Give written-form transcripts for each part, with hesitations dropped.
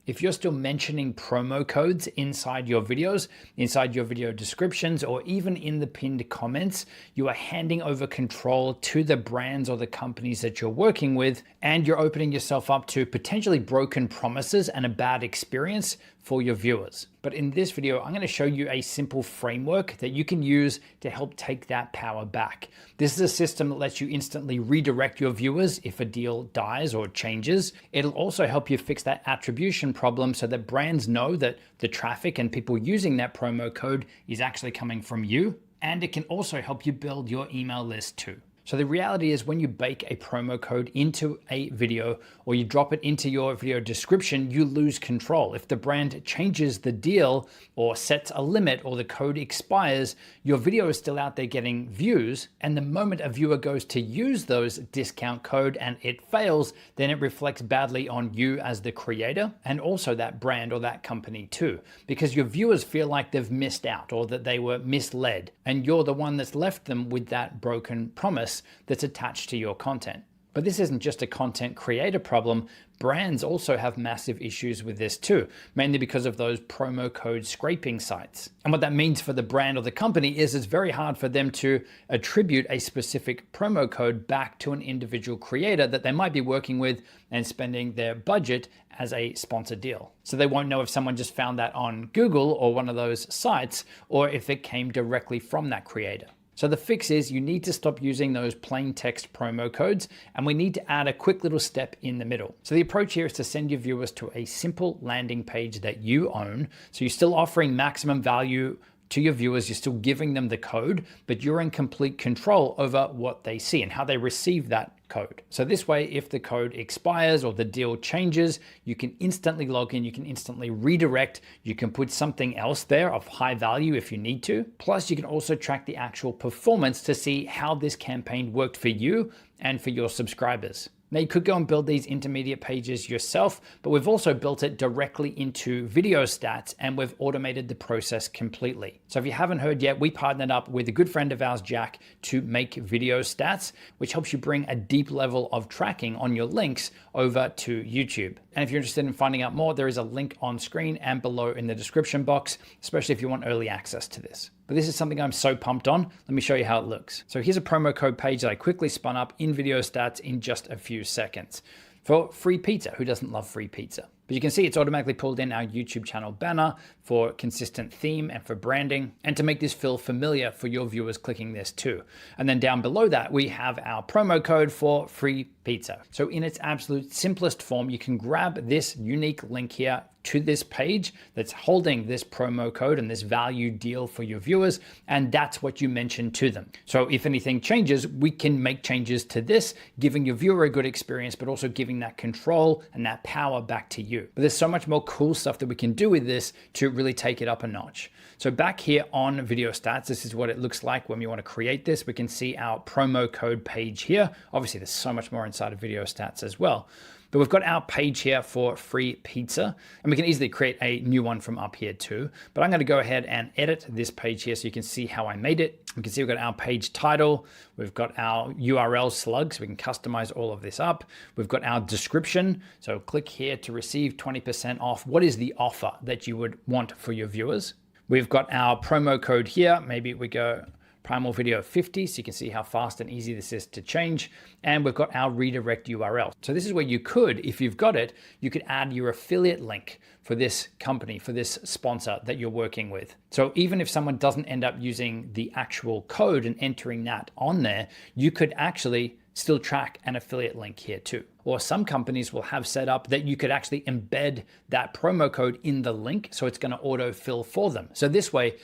If you're still mentioning promo codes inside your videos, inside your video descriptions, or even in the pinned comments, you are handing over control to the brands or the companies that you're working with, and you're opening yourself up to potentially broken promises and a bad experience for your viewers. But in this video, I'm going to show you a simple framework that you can use to help take that power back. This is a system that lets you instantly redirect your viewers if a deal dies or changes. It'll also help you fix that attribution problem so that brands know that the traffic and people using that promo code is actually coming from you. And it can also help you build your email list too. So the reality is when you bake a promo code into a video or you drop it into your video description, you lose control. If the brand changes the deal or sets a limit or the code expires, your video is still out there getting views. And the moment a viewer goes to use those discount code and it fails, then it reflects badly on you as the creator and also that brand or that company too, because your viewers feel like they've missed out or that they were misled. And you're the one that's left them with that broken promise that's attached to your content. But this isn't just a content creator problem. Brands also have massive issues with this too, mainly because of those promo code scraping sites. And what that means for the brand or the company is it's very hard for them to attribute a specific promo code back to an individual creator that they might be working with and spending their budget as a sponsored deal. So they won't know if someone just found that on Google or one of those sites, or if it came directly from that creator. So the fix is you need to stop using those plain text promo codes, and we need to add a quick little step in the middle. So the approach here is to send your viewers to a simple landing page that you own. So you're still offering maximum value to your viewers, you're still giving them the code, but you're in complete control over what they see and how they receive that code. So this way, if the code expires or the deal changes, you can instantly log in, you can instantly redirect, you can put something else there of high value if you need to. Plus, you can also track the actual performance to see how this campaign worked for you and for your subscribers. Now you could go and build these intermediate pages yourself, but we've also built it directly into Video Stats and we've automated the process completely. So if you haven't heard yet, we partnered up with a good friend of ours, Jack, to make Video Stats, which helps you bring a deep level of tracking on your links over to YouTube. And if you're interested in finding out more, there is a link on screen and below in the description box, especially if you want early access to this. But this is something I'm so pumped on. Let me show you how it looks. So here's a promo code page that I quickly spun up in Video Stats in just a few seconds for free pizza. Who doesn't love free pizza? But you can see it's automatically pulled in our YouTube channel banner for consistent theme and for branding, and to make this feel familiar for your viewers clicking this too. And then down below that, we have our promo code for free pizza. So in its absolute simplest form, you can grab this unique link here to this page that's holding this promo code and this value deal for your viewers, and that's what you mention to them. So if anything changes, we can make changes to this, giving your viewer a good experience, but also giving that control and that power back to you. But there's so much more cool stuff that we can do with this to really take it up a notch. So back here on Video Stats, this is what it looks like when we want to create this. We can see our promo code page here. Obviously, there's so much more inside of Video Stats as well. But we've got our page here for free pizza, and we can easily create a new one from up here too. But I'm going to go ahead and edit this page here so you can see how I made it. We can see we've got our page title, we've got our URL slug, so we can customize all of this up. We've got our description, so click here to receive 20% off. What is the offer that you would want for your viewers? We've got our promo code here. Maybe we go Primal Video 50, so you can see how fast and easy this is to change. And we've got our redirect URL. So this is where you could, if you've got it, you could add your affiliate link for this company, for this sponsor that you're working with. So even if someone doesn't end up using the actual code and entering that on there, you could actually still track an affiliate link here too. Or some companies will have set up that you could actually embed that promo code in the link, so it's going to autofill for them. So this way,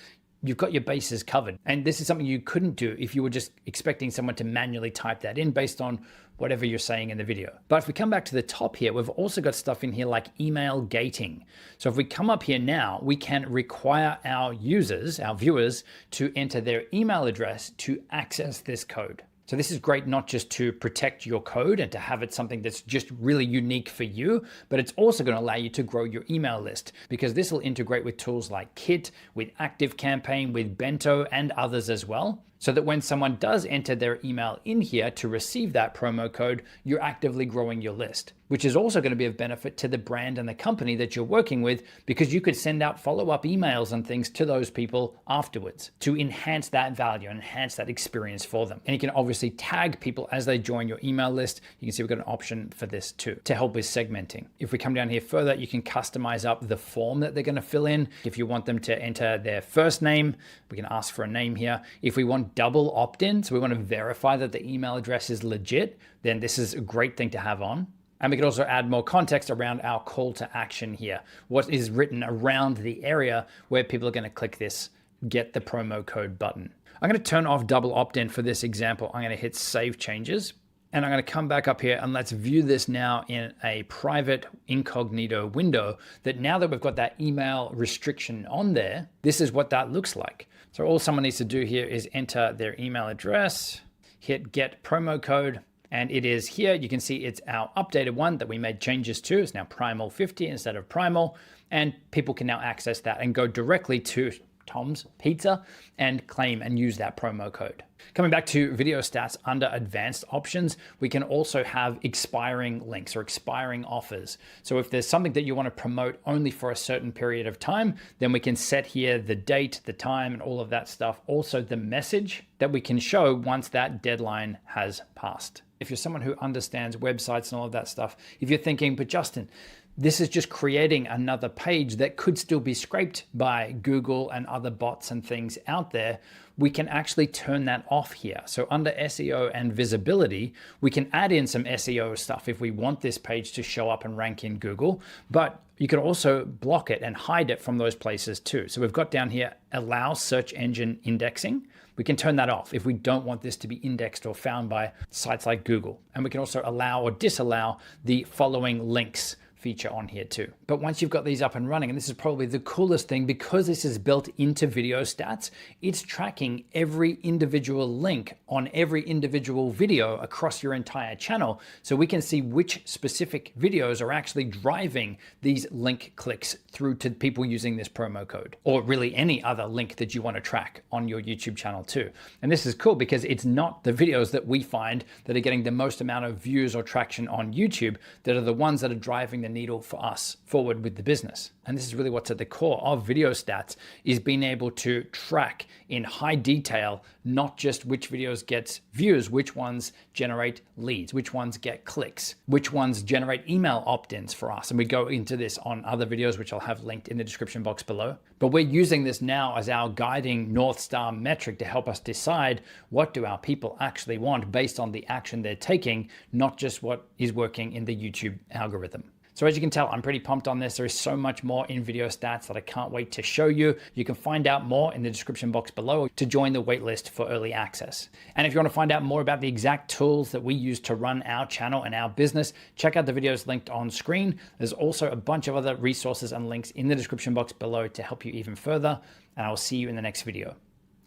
you've got your bases covered. And this is something you couldn't do if you were just expecting someone to manually type that in based on whatever you're saying in the video. But if we come back to the top here, we've also got stuff in here like email gating. So if we come up here now, we can require our users, our viewers, to enter their email address to access this code. So this is great not just to protect your code and to have it something that's just really unique for you, but it's also going to allow you to grow your email list, because this will integrate with tools like Kit, with ActiveCampaign, with Bento, and others as well. So that when someone does enter their email in here to receive that promo code, you're actively growing your list. which is also going to be of benefit to the brand and the company that you're working with, because you could send out follow-up emails and things to those people afterwards to enhance that value and enhance that experience for them. And you can obviously tag people as they join your email list. You can see we've got an option for this too, to help with segmenting. If we come down here further, you can customize up the form that they're going to fill in. If you want them to enter their first name, we can ask for a name here. If we want double opt-in, so we want to verify that the email address is legit, then this is a great thing to have on. And we can also add more context around our call to action here. What is written around the area where people are going to click this get the promo code button. I'm going to turn off double opt-in for this example. I'm going to hit save changes. And I'm going to come back up here and let's view this now in a private incognito window, that now that we've got that email restriction on there, this is what that looks like. So all someone needs to do here is enter their email address, hit get promo code, and it is here. You can see it's our updated one that we made changes to. It's now Primal 50 instead of Primal, and people can now access that and go directly to Tom's Pizza and claim and use that promo code. Coming back to video stats under advanced options, we can also have expiring links or expiring offers. So if there's something that you want to promote only for a certain period of time, then we can set here the date, the time, and all of that stuff. Also the message that we can show once that deadline has passed. If you're someone who understands websites and all of that stuff, if you're thinking, but Justin, this is just creating another page that could still be scraped by Google and other bots and things out there, we can actually turn that off here. So under SEO and visibility, we can add in some SEO stuff if we want this page to show up and rank in Google, but you can also block it and hide it from those places too. So we've got down here, allow search engine indexing. We can turn that off if we don't want this to be indexed or found by sites like Google. And we can also allow or disallow the following links feature on here too. But once you've got these up and running, and this is probably the coolest thing, because this is built into video stats, it's tracking every individual link on every individual video across your entire channel. So we can see which specific videos are actually driving these link clicks through to people using this promo code, or really any other link that you want to track on your YouTube channel too. And this is cool because it's not the videos that we find that are getting the most amount of views or traction on YouTube that are the ones that are driving the needle for us forward with the business. And this is really what's at the core of video stats, is being able to track in high detail, not just which videos get views, which ones generate leads, which ones get clicks, which ones generate email opt-ins for us. And we go into this on other videos, which I'll have linked in the description box below. But we're using this now as our guiding North Star metric to help us decide what do our people actually want based on the action they're taking, not just what is working in the YouTube algorithm. So as you can tell, I'm pretty pumped on this. There is so much more in video stats that I can't wait to show you. You can find out more in the description box below to join the waitlist for early access. And if you want to find out more about the exact tools that we use to run our channel and our business, check out the videos linked on screen. There's also a bunch of other resources and links in the description box below to help you even further. And I will see you in the next video.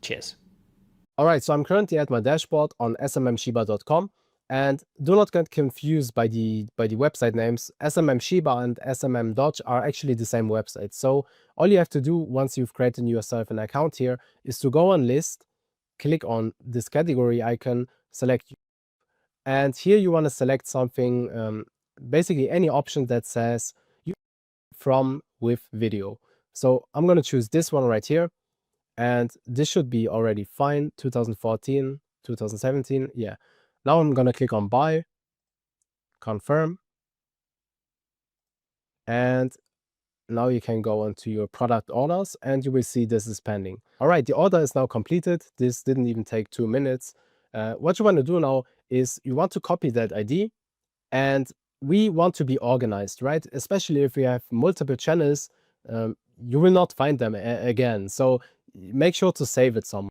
Cheers. All right, so I'm currently at my dashboard on smmshiba.com. And do not get confused by the website names. SMM Shiba and SMM Dodge are actually the same website. So all you have to do once you've created yourself an account here is to go on list, click on this category icon, select, and here you want to select something, basically any option that says from with video. So I'm going to choose this one right here, and this should be already fine. 2014, 2017, yeah. Now I'm going to click on buy, confirm, and now you can go into your product orders and you will see this is pending. All right, the order is now completed. This didn't even take 2 minutes. What you want to do now is you want to copy that ID, and we want to be organized, right? Especially if we have multiple channels, you will not find them again. So make sure to save it somewhere.